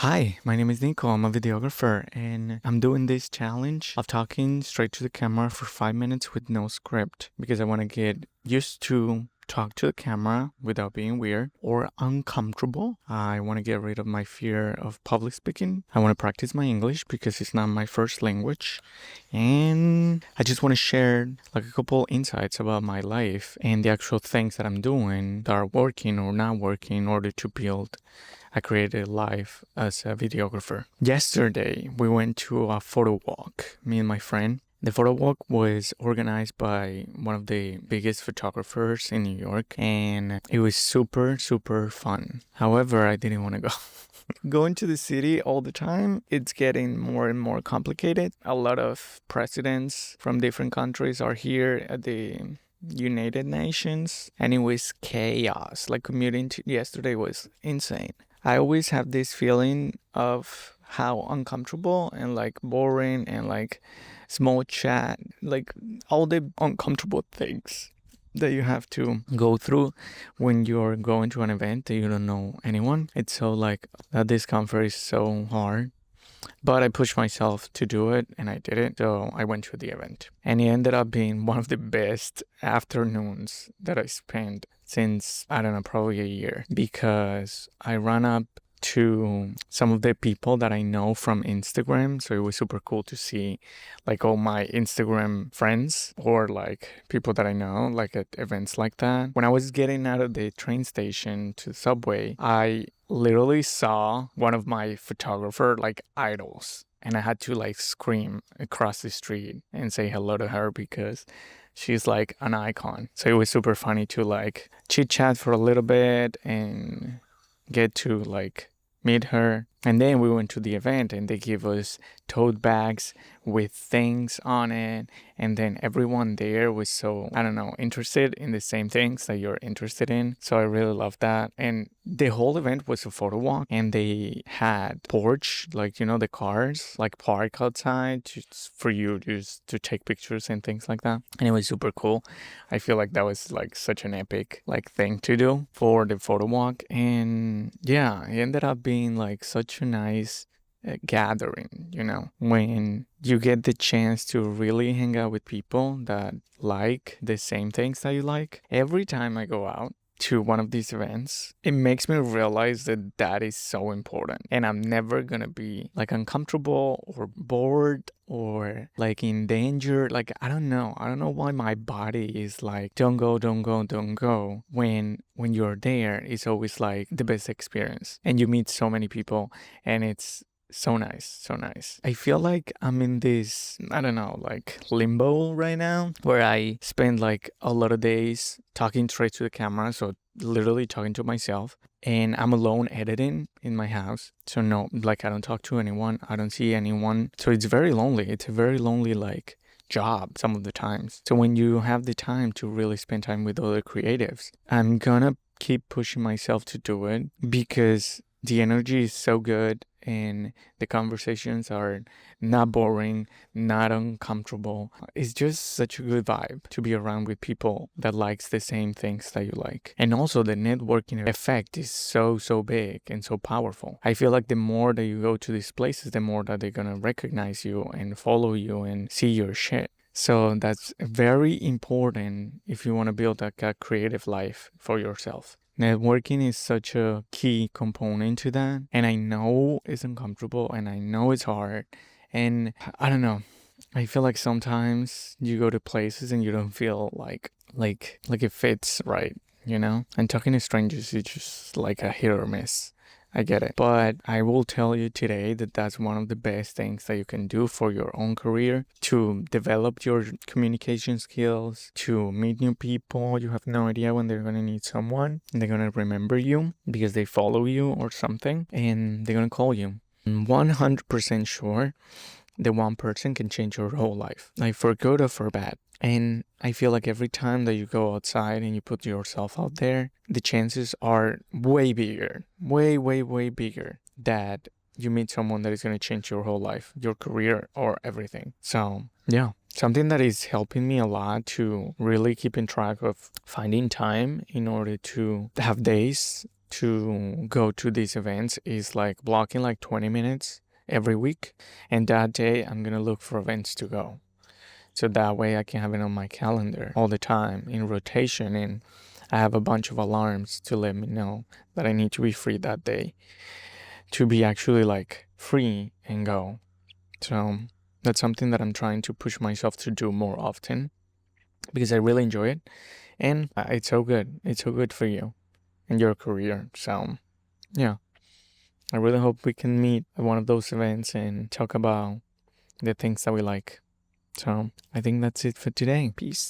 Hi, my name is Nico. I'm a videographer, and I'm doing this challenge of talking straight to the camera for 5 minutes with no script because I want to get used to talk to the camera without being weird or uncomfortable. I want to get rid of my fear of public speaking. I want to practice my English because it's not my first language. And I just want to share like a couple insights about my life and the actual things that I'm doing that are working or not working in order to build a creative life as a videographer. Yesterday, we went to a photo walk, me and my friend. The photo walk was organized by one of the biggest photographers in New York, and it was super, super fun. However, I didn't want to go. Going to the city all the time, it's getting more and more complicated. A lot of presidents from different countries are here at the United Nations, and it was chaos. Like commuting to yesterday was insane. I always have this feeling of how uncomfortable and like boring and like small chat, like all the uncomfortable things that you have to go through when you're going to an event that you don't know anyone. It's so like that discomfort is so hard. But I pushed myself to do it and I did it. So I went to the event. And it ended up being one of the best afternoons that I spent since, I don't know, probably a year. Because I ran up to some of the people that I know from Instagram. So it was super cool to see like all my Instagram friends or like people that I know like at events like that. When I was getting out of the train station to the subway, I literally saw one of my photographer like idols, and I had to like scream across the street and say hello to her because she's like an icon. So it was super funny to like chit chat for a little bit and get to like meet her. And then we went to the event and they gave us tote bags with things on it. And then everyone there was so, I don't know, interested in the same things that you're interested in. So I really love that. And the whole event was a photo walk and they had porch, like, you know, the cars, like park outside just for you just to take pictures and things like that. And it was super cool. I feel like that was like such an epic like thing to do for the photo walk. And yeah, it ended up being like such a nice gathering, you know, when you get the chance to really hang out with people that like the same things that you like. Every time I go out to one of these events, it makes me realize that that is so important. And I'm never gonna be like uncomfortable or bored or like in danger. Like, I don't know. I don't know why my body is like, don't go, don't go, don't go. When you're there, it's always like the best experience. And you meet so many people and it's so nice, so nice. I feel like I'm in this, I don't know, like limbo right now where I spend like a lot of days talking straight to the camera. So literally talking to myself, and I'm alone editing in my house. So no, like I don't talk to anyone. I don't see anyone. So it's very lonely. It's a very lonely like job some of the times. So when you have the time to really spend time with other creatives, I'm gonna keep pushing myself to do it because the energy is so good and the conversations are not boring, not uncomfortable. It's just such a good vibe to be around with people that likes the same things that you like. And also the networking effect is so big and so powerful. I feel like the more that you go to these places, the more that they're gonna recognize you and follow you and see your shit. So that's very important if you want to build like a creative life for yourself. Networking is such a key component to that. And I know it's uncomfortable and I know it's hard. And I don't know. I feel like sometimes you go to places and you don't feel like it fits right, you know? And talking to strangers is just like a hit or miss. I get it. But I will tell you today that that's one of the best things that you can do for your own career, to develop your communication skills, to meet new people. You have no idea when they're going to need someone and they're going to remember you because they follow you or something and they're going to call you. I'm 100% sure that one person can change your whole life, like for good or for bad. And I feel like every time that you go outside and you put yourself out there, the chances are way bigger, way bigger that you meet someone that is going to change your whole life, your career, or everything. So, yeah, something that is helping me a lot to really keep in track of finding time in order to have days to go to these events is like blocking like 20 minutes every week. And that day, I'm going to look for events to go. So that way I can have it on my calendar all the time in rotation. And I have a bunch of alarms to let me know that I need to be free that day to be actually like free and go. So that's something that I'm trying to push myself to do more often because I really enjoy it. And it's so good. It's so good for you and your career. So yeah, I really hope we can meet at one of those events and talk about the things that we like. So I think that's it for today. Peace.